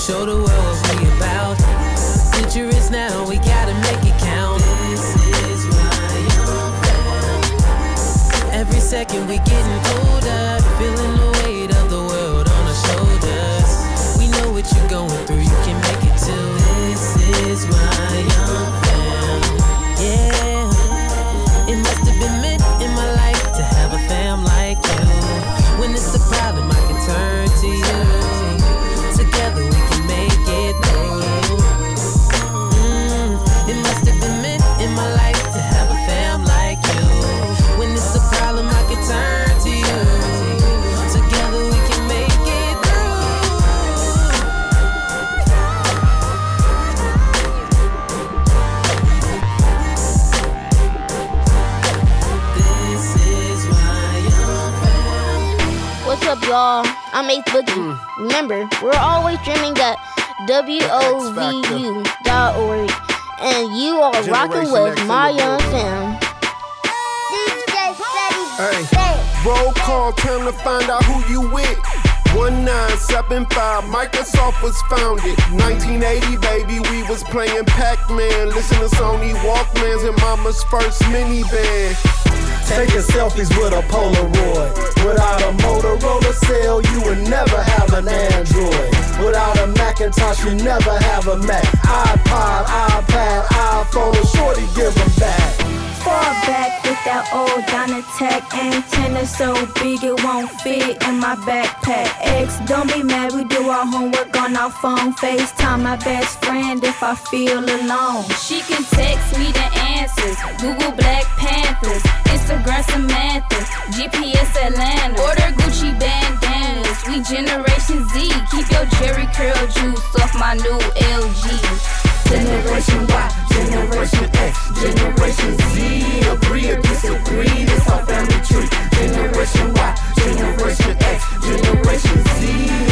show the world what we about. Future is now, we gotta make it count. This is my young family. Every second we getting older, feeling the weight of the world on our shoulders. We know what you're going through, you can make it too. This is my young family. Yeah, it must have been meant in my life to have a fam like you. When it's a problem, I can turn to you. Together we can make it through. It must have been meant in my life to have a fam like you. When it's a problem, I can turn to you. Together we can make it through. This is my young family. What's up, y'all? I'm Ace Boogie. Remember, we're always streaming at WOVU.org. And you are rocking with my young fam. Hey, roll call, time to find out who you with. 1975, Microsoft was founded. 1980, baby, we was playing Pac-Man. Listen to Sony Walkmans and Mama's first minivan. Taking selfies with a Polaroid. Without a Motorola cell, you would never have an Android. Without a Macintosh, you never have a Mac. iPod, iPad, iPhone, shorty give them back. Far back with that old Dynatec antenna so big it won't fit in my backpack. X, don't be mad, we do our homework on our phone. FaceTime my best friend if I feel alone. She can text me the answers. Google Black Panthers, Instagram Samantha, GPS Atlanta. Order Gucci bandanas. We Generation Z. Keep your Jerry curl juice off my new LG. Generation Y, Generation X, Generation Z. Agree or disagree, this our family tree. Generation Y, Generation X, Generation Z.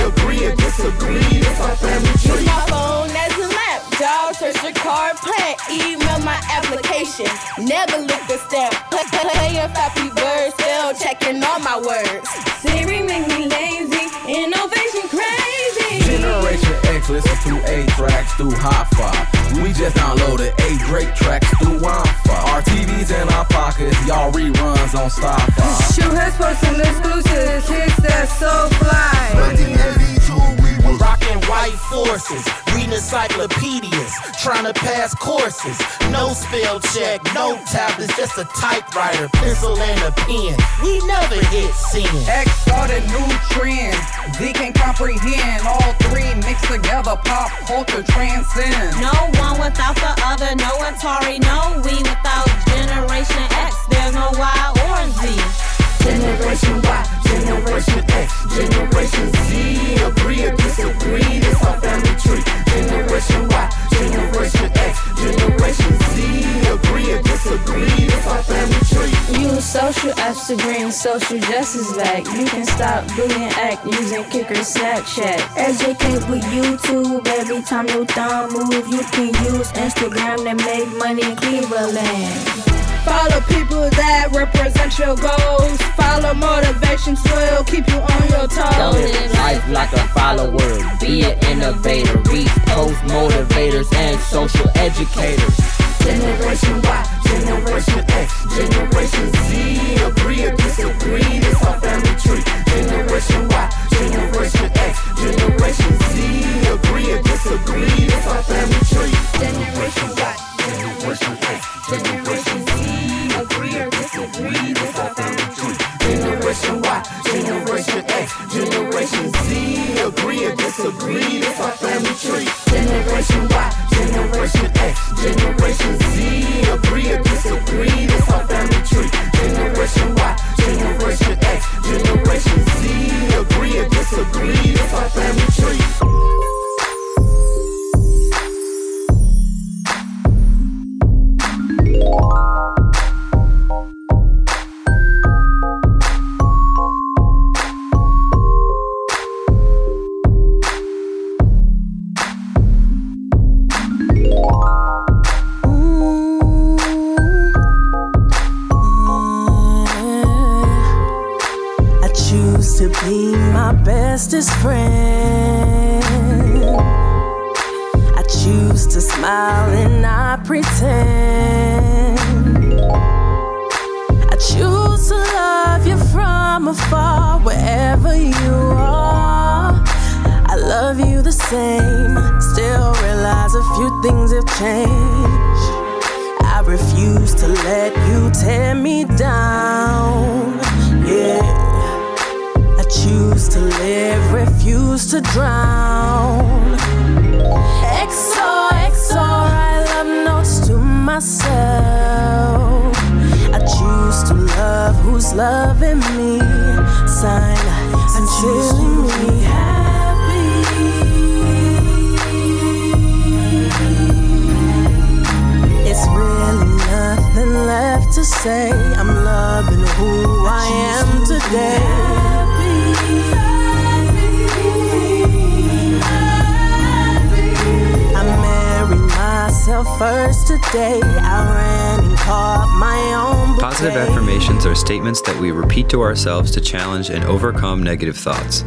Agree or disagree, this our family tree. Use my phone as a map, dog, search your card plan, email my application, never lick the stamp, playing Flappy Bird, still checking all my words. Siri make me lazy, innovation crazy. Generation X listen to 8 tracks through Hi-Fi. We just downloaded 8 great tracks through Wi-Fi. Our TVs in our pockets, y'all reruns on Sci-Fi. Shoot has posting exclusives, hits that so fly. 1982, we was rocking white forces, reading encyclopedias, trying to pass courses. No spell check, no tablets, just a typewriter, pencil and a pen. We never hit sin. X started new trends, Z can comprehend. All three mixed together, pop culture transcends. No one without the other, no Atari, no we without Generation X. There's no Y or Z. Generation Y, Generation X, Generation Z. Agree or disagree, this our family tree. Generation Y, Generation X, Generation Z. Agree or disagree, this our family tree. Use social apps to bring social justice back. You can stop bullying act using Kicker Snapchat. Educate with YouTube, every time your thumb move. You can use Instagram to make money in Cleveland. Follow people that represent your goals. Follow motivations will keep you on your toes. Don't live life like a follower. Be an innovator. Read post motivators and social educators. Generation Y, Generation X, Generation Z. Agree or disagree, this our family tree. Generation Y, Generation X, Generation Z. Agree or disagree, this our family tree. Generation Y, Generation X, Generation Z. Agree or disagree, this our family tree. Generation Y, Generation X, Generation Z. Agree or disagree, this our family tree. Generation Y, Generation X, Generation Z. Agree or disagree, this our family tree. Generation Y, Generation X, Generation Z. Agree or disagree, this our family tree. To be my bestest friend. choose to smile and not pretend. I choose to love you from afar, wherever you are. I love you the same, still realize a few things have changed. I refuse to let you tear me down, yeah. I choose to live, refuse to drown. XO, XO, I love notes to myself. I choose to love who's loving me. Sign, sincerely me happy. It's really nothing left to say. I'm loving who I am today. I married myself first today. I ran and caught my own bouquet. Positive affirmations are statements that we repeat to ourselves to challenge and overcome negative thoughts.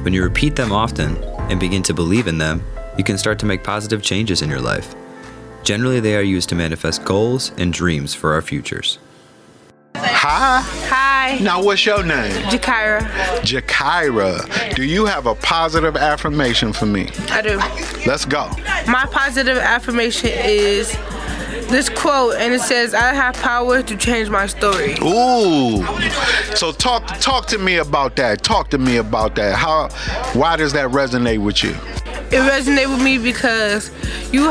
When you repeat them often and begin to believe in them, you can start to make positive changes in your life. Generally, they are used to manifest goals and dreams for our futures. Hi. Hi. Now, what's your name? Jakira. Jakira. Do you have a positive affirmation for me? I do. Let's go. My positive affirmation is this quote, and it says, I have power to change my story. Ooh. So talk to me about that. Talk to me about that. Why does that resonate with you? It resonates with me because you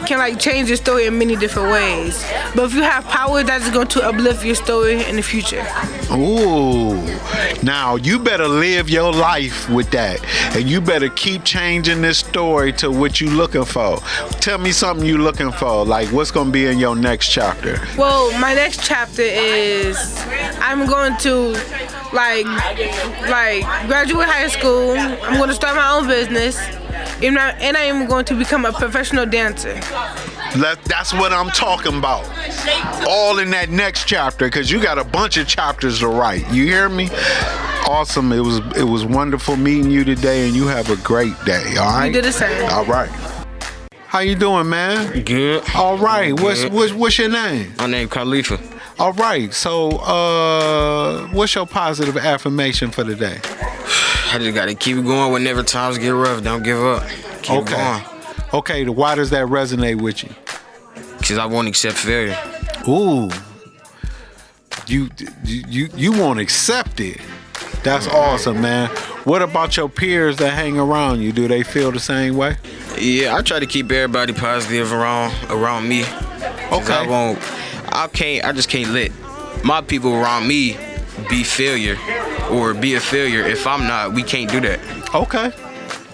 can change your story in many different ways. But if you have power, that's going to uplift your story in the future. Ooh. Now, you better live your life with that. And you better keep changing this story to what you looking for. Tell me something you looking for. Like, what's going to be in your next chapter? Well, my next chapter is I'm going to graduate high school. I'm going to start my own business. And I am going to become a professional dancer. That's what I'm talking about. All in that next chapter, because you got a bunch of chapters to write. You hear me? Awesome. It was wonderful meeting you today, and you have a great day. All right. You did the same. All right. How you doing, man? Good. All right. What's your name? My name Khalifa. All right. So, what's your positive affirmation for today? I just gotta keep it going whenever times get rough. Don't give up. Keep it going. Okay. Why does that resonate with you? Cause I won't accept failure. Ooh. You won't accept it. That's awesome, man. What about your peers that hang around you? Do they feel the same way? Yeah, I try to keep everybody positive around me. Okay. I just can't let my people around me be failure or be a failure. If I'm not, we can't do that. Okay.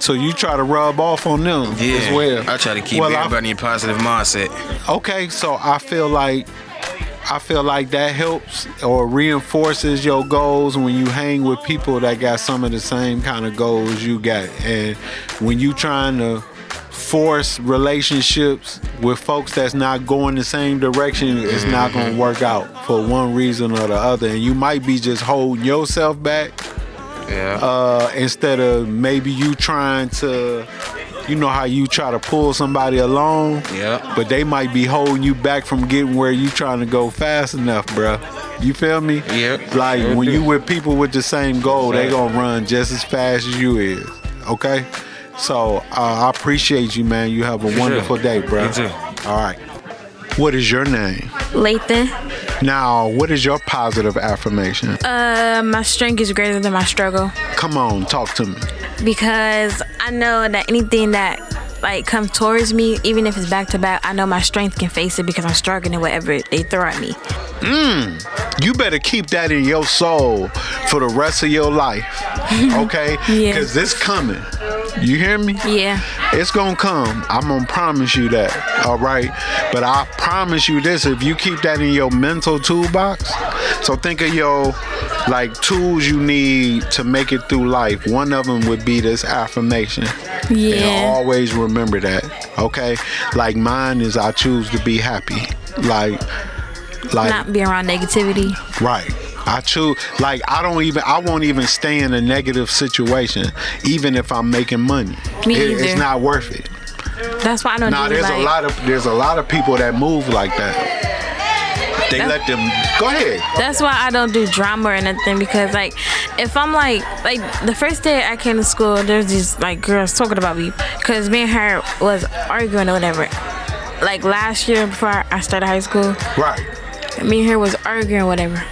So you try to rub off on them as well. I try to keep everybody in a positive mindset. Okay, so I feel like that helps or reinforces your goals when you hang with people that got some of the same kind of goals you got. And when you trying to force relationships with folks that's not going the same direction, it's not going to work out for one reason or the other. And you might be just holding yourself back. Yeah. Instead of maybe you trying to, you know how you try to pull somebody along, yeah, but they might be holding you back from getting where you trying to go fast enough, bruh. You feel me? Yeah. Like when you with people with the same goal, they gonna run just as fast as you is. Okay? So I appreciate you, man. You have a wonderful day, bruh. You too. All right. What is your name? Lathan. Now, what is your positive affirmation? My strength is greater than my struggle. Come on, talk to me. Because I know that anything that comes towards me, even if it's back to back, I know my strength can face it because I'm struggling in whatever they throw at me. You better keep that in your soul for the rest of your life, okay? Yeah. Because it's coming. You hear me? Yeah. It's gonna come. I'm gonna promise you that, all right? But I promise you this, if you keep that in your mental toolbox, so think of your tools you need to make it through life. One of them would be this affirmation. Yeah. And always remember that, okay? Like mine is I choose to be happy. Like not be around negativity. Right. I choose, like, I won't even stay in a negative situation, even if I'm making money. It's not worth it. That's why I don't do there's a lot of people that move like that. They let them go ahead. That's why I don't do drama or nothing, because like if I'm like the first day I came to school, there's these like girls talking about me because me and her was arguing or whatever. Like last year before I started high school, right? Me and her was arguing or whatever.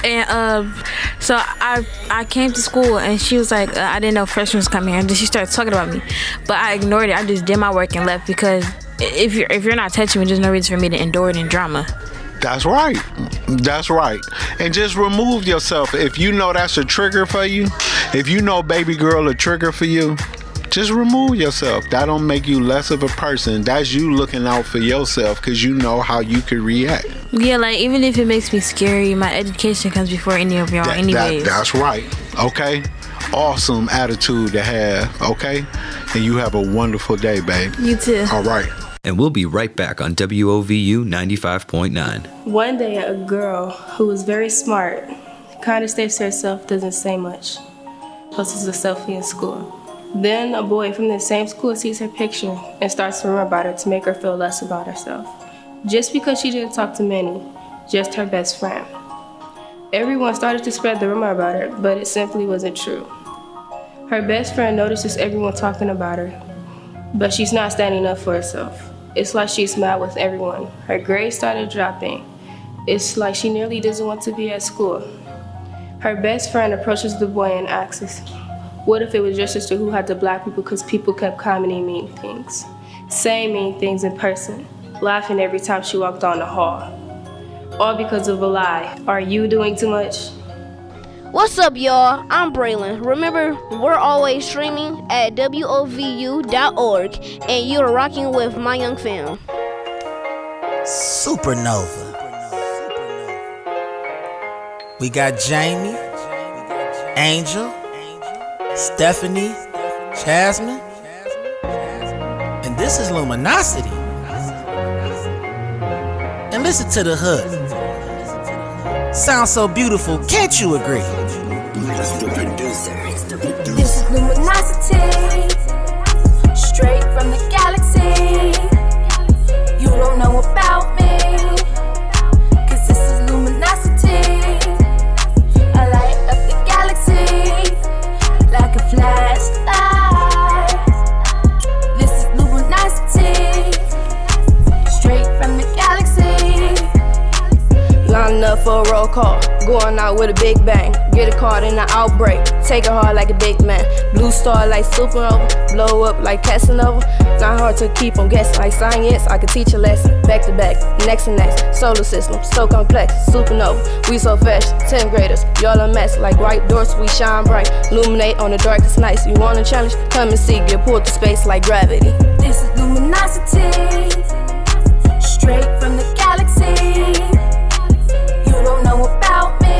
And so I came to school and she was like, I didn't know freshmen was coming here, and then she started talking about me, but I ignored it. I just did my work and left, because if you're not touching me, there's no reason for me to endure it in drama. That's right. That's right. And just remove yourself. If you know that's a trigger for you, if you know baby girl a trigger for you, just remove yourself. That don't make you less of a person. That's you looking out for yourself, because you know how you could react. Yeah, like even if it makes me scary, my education comes before any of y'all anyways. That's right. Okay? Awesome attitude to have. Okay? And you have a wonderful day, babe. You too. All right. And we'll be right back on WOVU 95.9. One day, a girl who was very smart, kind of stays to herself, doesn't say much, posts a selfie in school. Then a boy from the same school sees her picture and starts to rumor about her to make her feel less about herself. Just because she didn't talk to many, just her best friend. Everyone started to spread the rumor about her, but it simply wasn't true. Her best friend notices everyone talking about her, but she's not standing up for herself. It's like she's mad with everyone. Her grades started dropping. It's like she nearly doesn't want to be at school. Her best friend approaches the boy and asks, what if it was your sister who had the black people, because people kept commenting mean things, saying mean things in person, laughing every time she walked down the hall. All because of a lie. Are you doing too much? What's up, y'all? I'm Braylon. Remember, we're always streaming at WOVU.org, and you're rocking with my young fam. Supernova. We got Jamie, Angel, Stephanie, Jasmine, and this is Luminosity. And listen to the hook. Sounds so beautiful, can't you agree? It's the producer. This is Luminosity, straight from the galaxy. You don't know about me, cause this is Luminosity. I light up the galaxy like a flashlight. This is Luminosity, straight from the galaxy. Lining up for a roll call, going out with a big bang. Get a card in an outbreak, take it hard like a big man. Blue star like supernova, blow up like Casanova. Not hard to keep on guessing, like science, I can teach a lesson. Back to back, next to next, solar system, so complex, supernova. We so fresh, 10th graders, y'all a mess. Like white doors, we shine bright, illuminate on the darkest nights. You want a challenge? Come and see, get pulled to space like gravity. This is Luminosity, straight from the galaxy. You don't know about me,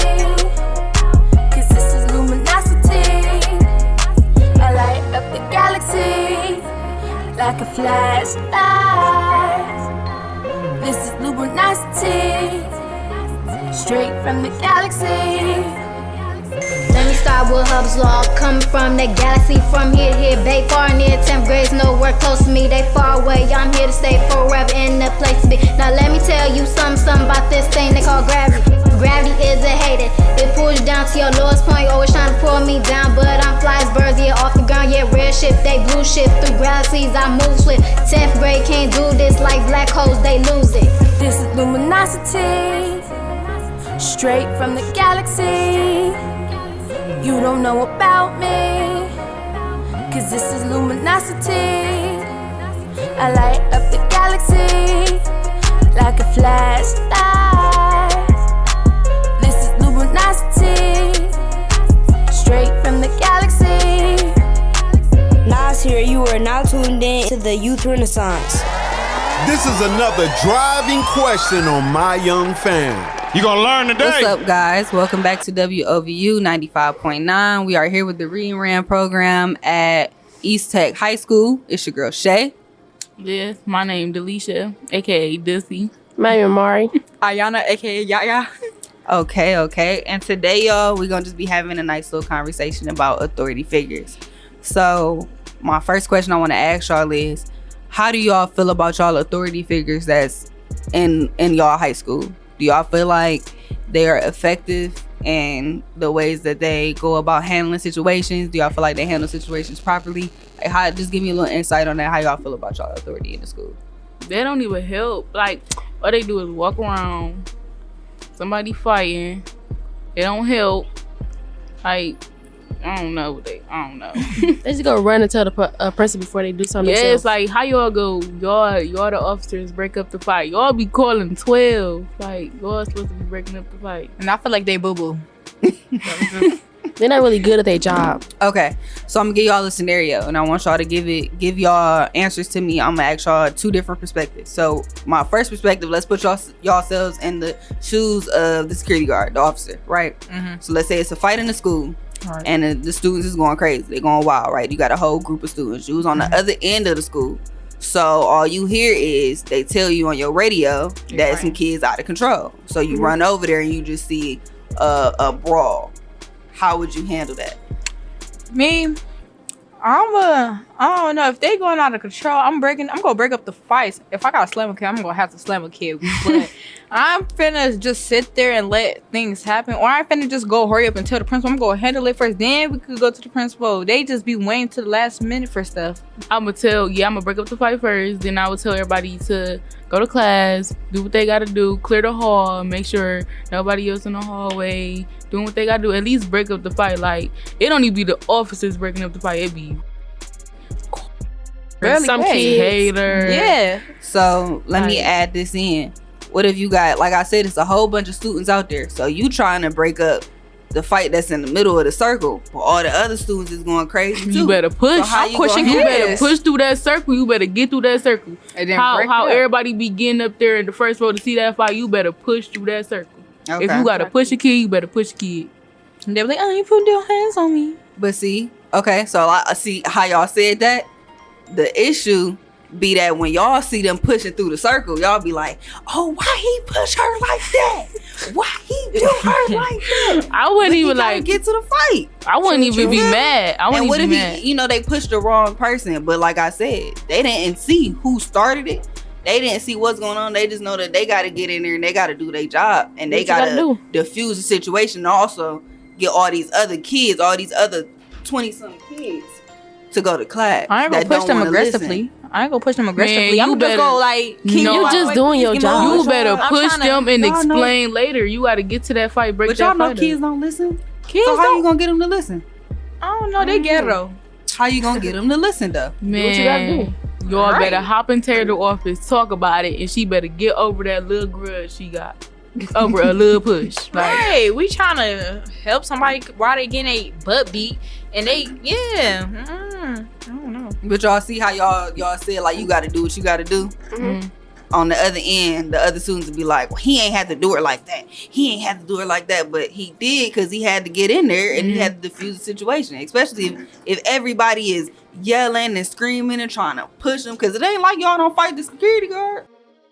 cause this is Luminosity. I light up the galaxy like a flashlight. This is Luminosity, straight from the galaxy. Let me start with hubs law, coming from the galaxy. From here to here, bay far near 10th grades, nowhere close to me. They far away, I'm here to stay forever in the place to be. Now let me tell you something about this thing they call gravity. Gravity is a hater, it pulls you down to your lowest point. Always trying to pull me down, but I'm fly as birds, yeah, off the ground, yeah, red shift. They blue shift through galaxies, I move swift. 10th grade can't do this, like black holes, they lose it. This is Luminosity, straight from the galaxy. You don't know about me, cause this is Luminosity. I light up the galaxy like a flashlight. This is Luminosity, straight from the galaxy. Nas here, you are now tuned in to the Youth Renaissance. This is another driving question on My Young Fam. You gonna learn today. What's up, guys? Welcome back to WOVU 95.9. We are here with the Reading-RAMM program at East Tech High School. It's your girl, Shay. Yes, my name Delisha, a.k.a. Dussy. My name Mari. Ayana, a.k.a. Yaya. Okay. And today, y'all, we're gonna just be having a nice little conversation about authority figures. So my first question I want to ask y'all is, how do y'all feel about y'all authority figures that's in y'all high school? Do y'all feel like they are effective in the ways that they go about handling situations? Do y'all feel like they handle situations properly? Like, just give me a little insight on that. How y'all feel about y'all authority in the school? They don't even help. Like, all they do is walk around, somebody fighting. They don't help. Like, I don't know. They just go run and tell the person before they do something. Yeah, it's like, how y'all go? Y'all the officers break up the fight. Y'all be calling 12. Like, y'all supposed to be breaking up the fight. And I feel like they boo-boo. They're not really good at their job. Okay, so I'm gonna give y'all a scenario, and I want y'all to give y'all answers to me. I'm gonna ask y'all 2 different perspectives. So my first perspective, let's put y'allselves in the shoes of the security guard, the officer, right? Mm-hmm. So let's say it's a fight in the school, right, and the students is going crazy. They're going wild, right? You got a whole group of students. You was on the other end of the school. So all you hear is they tell you on your radio that some kids out of control. So you run over there and you just see a brawl. How would you handle that? Me, I don't know if they going out of control. I'm gonna break up the fights. If I got to slam a kid, I'm gonna have to slam a kid. But I'm finna just sit there and let things happen, or I'm finna just go hurry up and tell the principal I'm gonna handle it first. Then we could go to the principal. They just be waiting to the last minute for stuff. I'm gonna break up the fight first. Then I would tell everybody to go to class, do what they gotta do, clear the hall, make sure nobody else in the hallway doing what they gotta do. At least break up the fight. Like, it don't even be the officers breaking up the fight. It be really some kid hater. Yeah. So let me add this in. What if you got, like I said, it's a whole bunch of students out there. So you trying to break up the fight that's in the middle of the circle, but all the other students is going crazy too. You better push. So You better push through that circle. You better get through that circle. And then how everybody be getting up there in the first row to see that fight, you better push through that circle. Okay. If you gotta push a kid, you better push a kid. And they be like, oh, you put your hands on me. But see, okay, so I see how y'all said that. The issue be that when y'all see them pushing through the circle, y'all be like, oh, why he push her like that? Why he do her like that? I wouldn't even like get to the fight. I wouldn't even be mad. And what if they pushed the wrong person? But like I said, they didn't see who started it. They didn't see what's going on. They just know that they got to get in there and they got to do their job, and they got to diffuse the situation and also get all these other kids, all these other 20-something kids to go to class. I ain't gonna push them aggressively. I'm just go like, you just doing your job. You better push them and explain later. You got to get to that fight, break that fight. But y'all know kids don't listen. So how you gonna get them to listen? I don't know. They ghetto. How you gonna get them to listen though? Man, what you gotta do? Y'all better hop into the office, talk about it, and she better get over that little grudge she got. Over a little push. Like, hey, we trying to help somebody while they getting a butt beat, and they, I don't know. But y'all see how y'all said like you got to do what you got to do. Mm-hmm. On the other end, the other students would be like, well, he ain't had to do her like that. He ain't had to do her like that, but he did because he had to get in there and he had to diffuse the situation. Especially if everybody is yelling and screaming and trying to push him, because it ain't like y'all don't fight the security guard.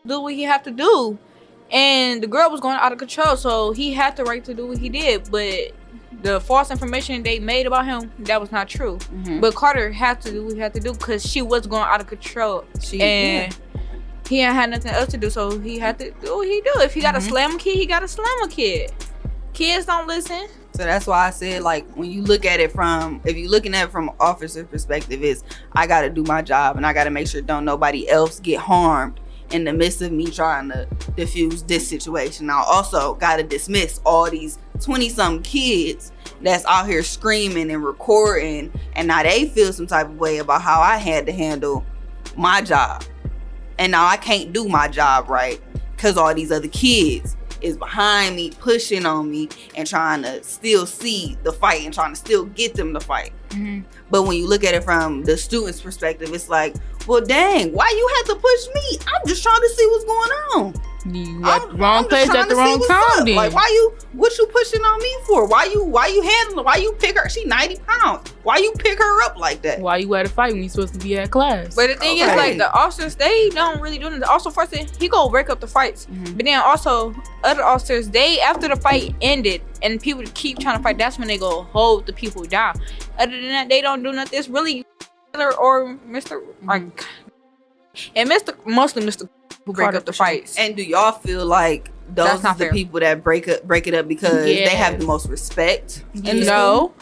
Do what he have to do. And the girl was going out of control, so he had the right to do what he did. But the false information they made about him, that was not true. Mm-hmm. But Carter had to do what he had to do because she was going out of control. He ain't had nothing else to do, so he had to do what he do. If he got to slam a kid, he got to slam a kid. Kids don't listen. So that's why I said, like, when you look at it if you're looking at it from an officer perspective, is I got to do my job and I got to make sure don't nobody else get harmed in the midst of me trying to diffuse this situation. I also got to dismiss all these 20-something kids that's out here screaming and recording, and now they feel some type of way about how I had to handle my job. And now I can't do my job right because all these other kids is behind me, pushing on me and trying to still see the fight and trying to still get them to fight. Mm-hmm. But when you look at it from the student's perspective, it's like, well, dang, why you had to push me? I'm just trying to see what's going on. You at the wrong place at the wrong time. Then like, what you pushing on me for? Why you handling? Why you pick her? She 90 pounds. Why you pick her up like that? Why you at a fight when you supposed to be at class? But the thing is, like, the officers, they don't really do it. Also, first thing, he go break up the fights. But then also, other officers, they, after the fight ended and people keep trying to fight, that's when they go hold the people down. Other than that, they don't do nothing. It's really or Mr. Like, and mostly Mr. who break up the fights. And do y'all feel like those are the people that break it up because they have the most respect in the school?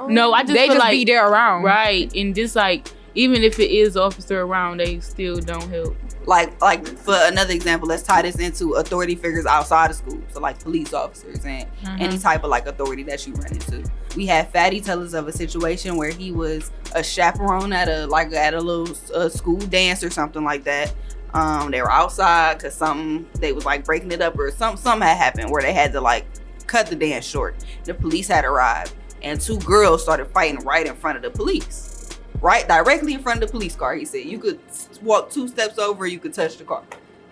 No, I just they feel just like be there around, right? And just like, even if it is officer around, they still don't help. Like for another example, let's tie this into authority figures outside of school. So like police officers and any type of like authority that you run into. We had Fatty tell us of a situation where he was a chaperone at a little school dance or something like that. They were outside because they was like breaking it up or something had happened where they had to like cut the dance short. The police had arrived and two girls started fighting right in front of the police. Right directly in front of the police car. He said you could walk 2 steps over, you could touch the car.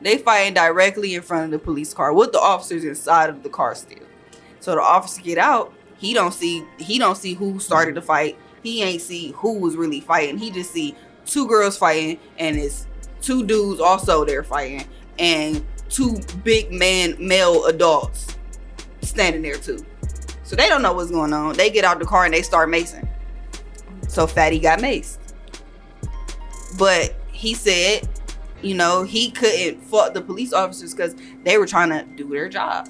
They fighting directly in front of the police car with the officers inside of the car still. So the officer get out, he don't see who started the fight. He ain't see who was really fighting. He just see 2 girls fighting and it's 2 dudes also there fighting and 2 big male adults standing there too. So they don't know what's going on. They get out the car and they start macing. So Fatty got maced. But he said, he couldn't fault the police officers because they were trying to do their job.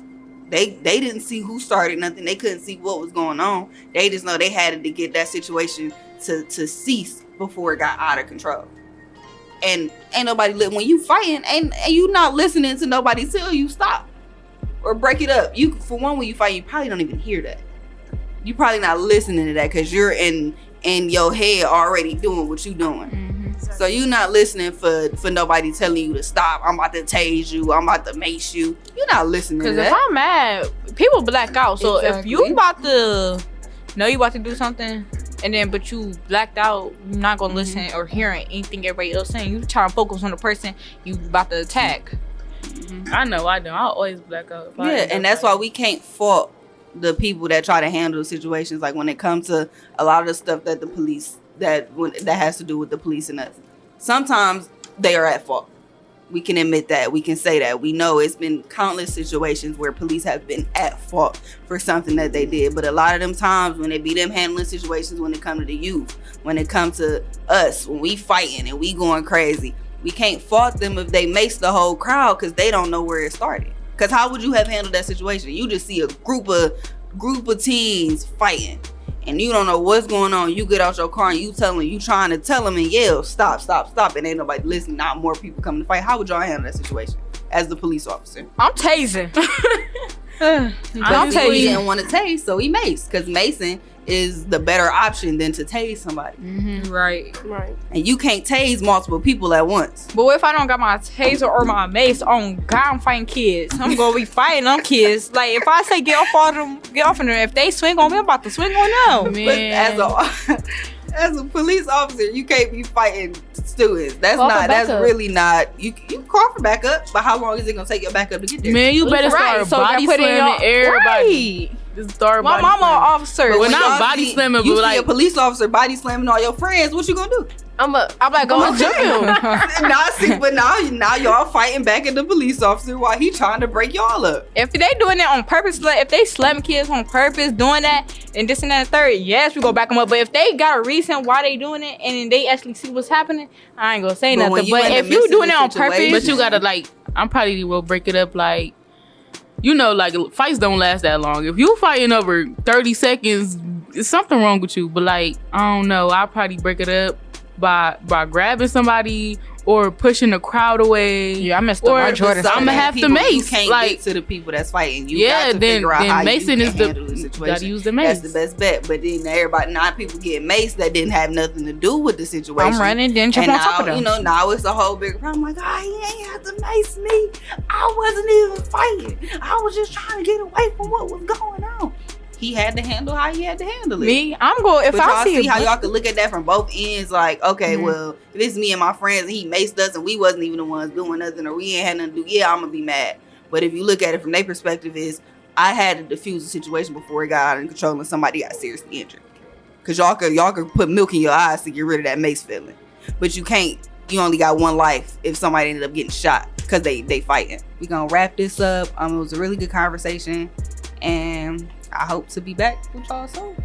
They didn't see who started nothing. They couldn't see what was going on. They just know they had to get that situation to cease before it got out of control. And ain't nobody when you fighting, and you not listening to nobody tell you stop or break it up. You, for one, when you fight, you probably don't even hear that. You probably not listening to that because you're in your head already doing what you doing. So you not listening for nobody telling you to stop. I'm about to tase you. I'm about to mace you. You're not listening to that. Because if I'm mad, people black out. So if you about to know you about to do something and then but you blacked out, you're not gonna listen or hearing anything everybody else saying. You trying to focus on the person you about to attack. I know. I always black out. Yeah, and that's why we can't fault the people that try to handle situations, like when it comes to a lot of the stuff that the police that has to do with the police and us. Sometimes they are at fault. We can admit that. We can say that. We know it's been countless situations where police have been at fault for something that they did. But a lot of them times when it be them handling situations, when it come to the youth, when it comes to us, when we fighting and we going crazy, we can't fault them if they mace the whole crowd because they don't know where it started. Because how would you have handled that situation? You just see a group of teens fighting and you don't know what's going on. You get out your car and you trying to tell them and yell, stop, and ain't nobody listening. Not more people coming to fight. How would y'all handle that situation as the police officer? I'm tasing. He didn't want to tase, so he maced. Because macing is the better option than to tase somebody. Right. And you can't tase multiple people at once. But what if I don't got my taser or my mace on? God, I'm fighting kids. I'm gonna be fighting them kids. Like if I say get off of them. If they swing on me, I'm about to swing on them. Man. But as a police officer, you can't be fighting students. That's really not. You can call for backup, but how long is it gonna take your backup to get there? Man, you better start body slamming everybody. Right. My mama an officer. But not body slamming, but like a police officer body slamming all your friends. What you gonna do? I'm like go jump him. But now y'all fighting back at the police officer while he trying to break y'all up. If they doing that on purpose, like if they slamming kids on purpose, doing that and this and that and third, yes, we go back them up. But if they got a reason why they doing it and then they actually see what's happening, I ain't gonna say nothing. But if you doing it on purpose, but you gotta I'm probably will break it up like. Like fights don't last that long. If you fighting over 30 seconds, there's something wrong with you. But I don't know. I'll probably break it up by grabbing somebody or pushing the crowd away. Yeah, I messed up my Jordan. I'm gonna have to mace. You can't get to the people that's fighting. You got to figure out how you can handle the situation. Gotta use the mace. That's the best bet. But then not people get maced that didn't have nothing to do with the situation. I'm running, then jump on top of them. Now it's a whole bigger problem. Like, he ain't have to mace me. I wasn't even fighting. I was just trying to get away from what was going on. He had to handle how he had to handle it. Me, I'm going. If but I see how y'all could look at that from both ends, like, okay, well, if it's me and my friends and he maced us and we wasn't even the ones doing nothing or we ain't had nothing to do, yeah, I'm gonna be mad. But if you look at it from their perspective, is I had to diffuse the situation before it got out of control and somebody got seriously injured. Cause y'all could put milk in your eyes to get rid of that mace feeling, but you can't. You only got one life if somebody ended up getting shot because they fighting. We gonna wrap this up. It was a really good conversation, and I hope to be back with y'all soon.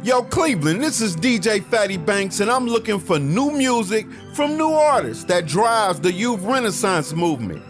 Yo, Cleveland, this is DJ Fatty Banks, and I'm looking for new music from new artists that drives the youth renaissance movement.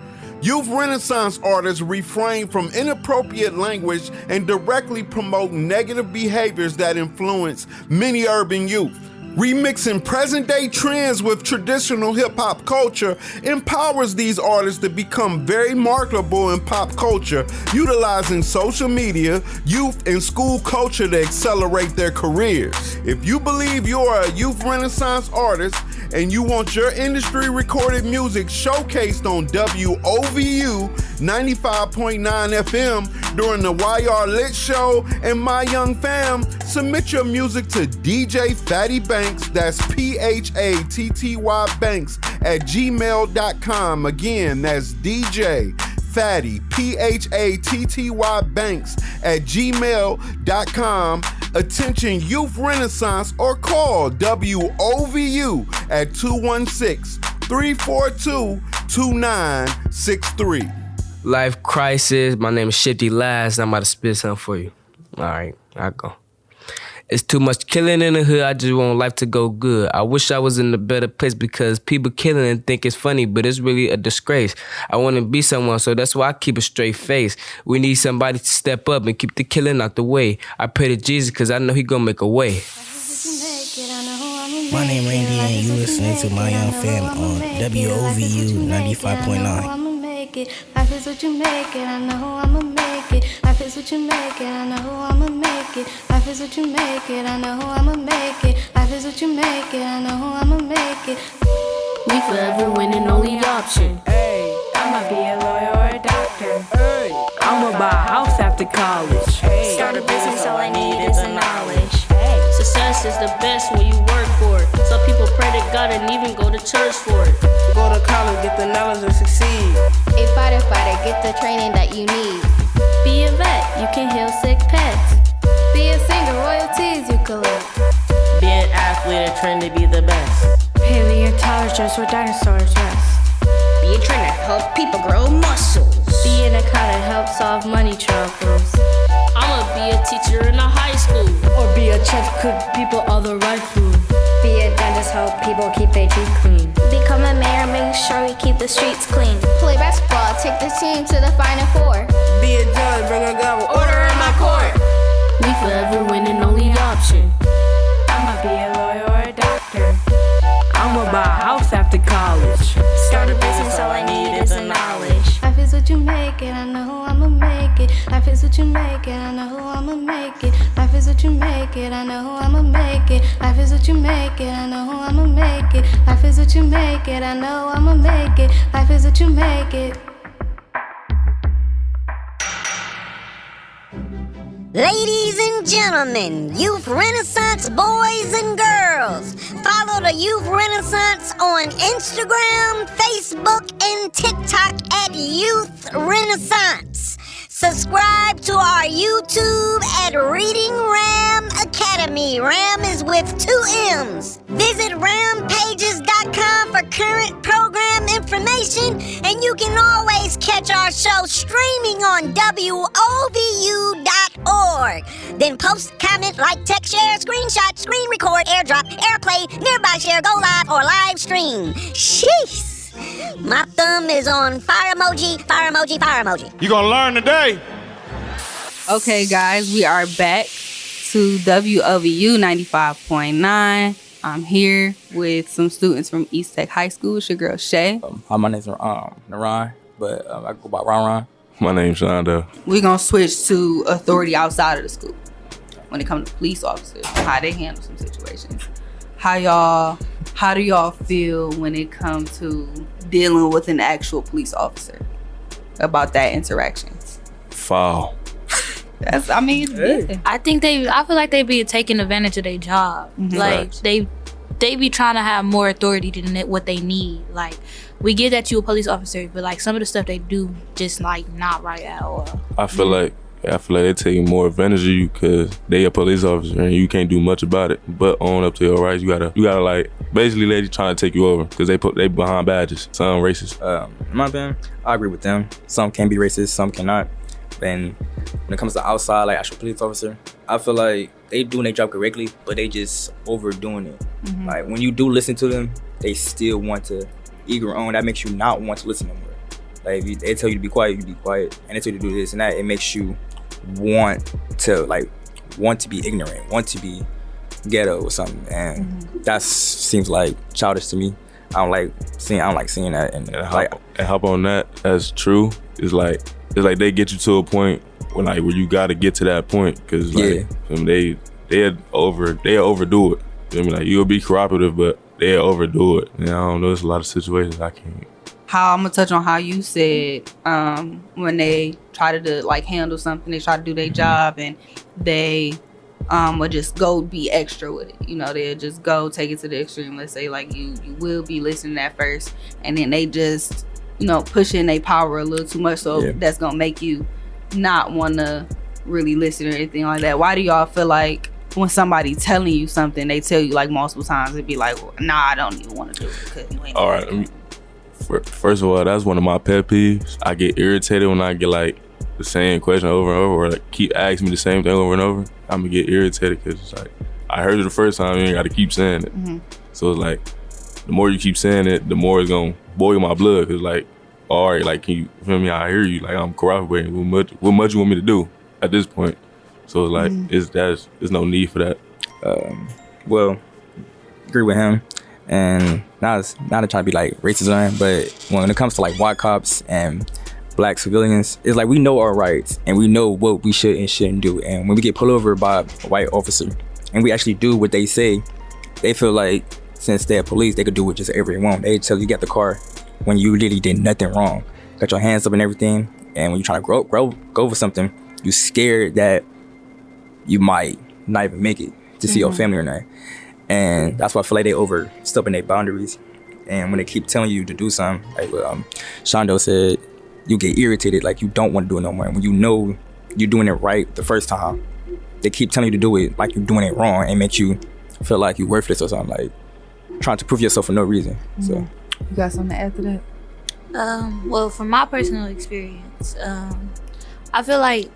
Youth Renaissance artists refrain from inappropriate language and directly promote negative behaviors that influence many urban youth. Remixing present-day trends with traditional hip-hop culture empowers these artists to become very marketable in pop culture, utilizing social media, youth, and school culture to accelerate their careers. If you believe you are a youth renaissance artist and you want your industry-recorded music showcased on WOVU 95.9 FM during the YR Lit Show and My Young Fam, submit your music to DJ Fatty Banks, that's PHATTY Banks, at gmail.com. Again, that's DJ Fatty, PHATTY Banks, at gmail.com. Attention Youth Renaissance, or call WOVU at 216-342-2963. Life crisis. My name is Shifty Last. I'm about to spit something for you. All right, I go. It's too much killing in the hood. I just want life to go good. I wish I was in a better place because people killing and think it's funny, but it's really a disgrace. I want to be someone, so that's why I keep a straight face. We need somebody to step up and keep the killing out the way. I pray to Jesus because I know he gonna make a way. My name Randy and you listening to My Young Fam on WOVU 95.9. Life is what you make it, I know I'ma make it. Life is what you make it, I know I'ma make it. Life is what you make it, I know I'ma make it. Life is what you make it, I know I'ma make it. We forever winning, only option. I'ma be a lawyer or a doctor. I'ma buy a house after college. Start a business, all I need is the knowledge. Success is the best when you work for it. Some people pray to God and even go to church for it. Go to college, get the knowledge to succeed. A fighter, get the training that you need. Be a vet, you can heal sick pets. Be a singer, royalties you collect. Be an athlete and train to be the best. Paleontologist where dinosaurs rest. Be a trainer, help people grow muscles. Be an accountant, help solve money troubles. I'ma be a teacher in a high school. Or be a chef, cook people all the right food. Be a dentist, help people keep their teeth clean. Become a mayor, make sure we keep the streets clean. Play basketball, take the team to the Final Four. Be a judge, bring a gavel, order in my court. We forever winning, only option. I'ma be a lawyer or a doctor. I'ma buy a house after college. Start a business, all I need is the knowledge. Life is what you make it, I know I'ma make it. Life is what you make it, I know I'ma make it. Life is what you make it, I know I'ma make it. Life is what you make it, I know I'ma make it. Life is what you make it, I know I'ma make it. Life is what you make it. Ladies and gentlemen, Youth Renaissance boys and girls, follow the Youth Renaissance on Instagram, Facebook, and TikTok at Youth Renaissance. Subscribe to our YouTube at Reading-RAMM Academy. RAM is with 2 M's. Visit rampages.com for current program information, and you can always catch our show streaming on WOVU.org. Then post, comment, like, text, share, screenshot, screen record, airdrop, airplay, nearby share, go live, or live stream. Sheesh! My thumb is on fire emoji, fire emoji, fire emoji. You gonna learn today. Okay, guys, we are back to WOVU 95.9. I'm here with some students from East Tech High School. It's your girl, Shay. Hi, my name's Naran, but I go by Ron. My name's Shonda. We're going to switch to authority outside of the school when it comes to police officers, how they handle some situations. How do y'all feel when it comes to dealing with an actual police officer about that interactions? Foul. It's big. I feel like they be taking advantage of their job. Mm-hmm. Like they be trying to have more authority than what they need. Like we get that you a police officer, but like some of the stuff they do just like not right at all. I feel like they taking more advantage of you because they a police officer and you can't do much about it. But own up to your rights. You gotta like basically they trying to take you over because they behind badges. Some racist. In my opinion, I agree with them. Some can be racist, some cannot. And when it comes to outside, like actual police officer, I feel like they doing their job correctly, but they just overdoing it. Mm-hmm. Like when you do listen to them, they still want to eager on. That makes you not want to listen no more. Like if they tell you to be quiet, you be quiet, and they tell you to do this and that. It makes you want to be ignorant, want to be ghetto or something, and that seems like childish to me. I don't like seeing that. And hop on that. That's true. It's like they get you to a point where you gotta get to that point because they overdo it. I mean, like you'll be cooperative, but they overdo it. And I don't know. There's a lot of situations I can't. How I'm gonna touch on how you said when they try to like handle something, they try to do their job, and they would just go be extra with it. You know, they'll just go take it to the extreme. Let's say like you will be listening at first, and then they just push in their power a little too much. So that's gonna make you not want to really listen or anything like that. Why do y'all feel like when somebody telling you something, they tell you like multiple times, it'd be like, well, nah, I don't even want to do it because you ain't. All right. First of all, that's one of my pet peeves. I get irritated when I get like the same question over and over, or like keep asking me the same thing over and over. I'm gonna get irritated because it's like I heard it the first time, you ain't gotta keep saying it. Mm-hmm. So it's like the more you keep saying it, the more it's gonna boil my blood. Cause like, all right, like can you feel me? I hear you. Like I'm cooperating. What much you want me to do at this point? So it's like there's no need for that. Well, agree with him. And not to try to be like racist on him, but when it comes to like white cops and black civilians, it's like we know our rights and we know what we should and shouldn't do. And when we get pulled over by a white officer and we actually do what they say, they feel like since they're police, they could do what just everyone. They tell you get the car when you literally did nothing wrong. Got your hands up and everything. And when you try to go over something, you scared that you might not even make it to see your family or not. And that's why I feel like they overstepping their boundaries. And when they keep telling you to do something, like Shondo said, you get irritated, like you don't want to do it no more. When you know you're doing it right the first time, they keep telling you to do it like you're doing it wrong and makes you feel like you're worthless or something, like trying to prove yourself for no reason. So, you got something to add to that? Well, from my personal experience, I feel like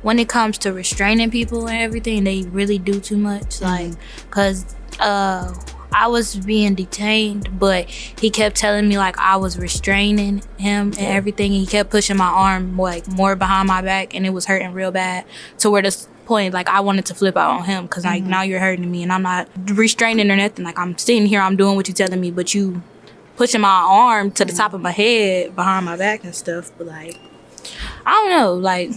when it comes to restraining people and everything, they really do too much. Like, cause I was being detained, but he kept telling me like I was restraining him and everything. And he kept pushing my arm like more behind my back, and it was hurting real bad. To where this point, like I wanted to flip out on him, cause like now you're hurting me, and I'm not restraining or nothing. Like I'm sitting here, I'm doing what you're telling me, but you pushing my arm to the top of my head behind my back and stuff. But like, I don't know, like.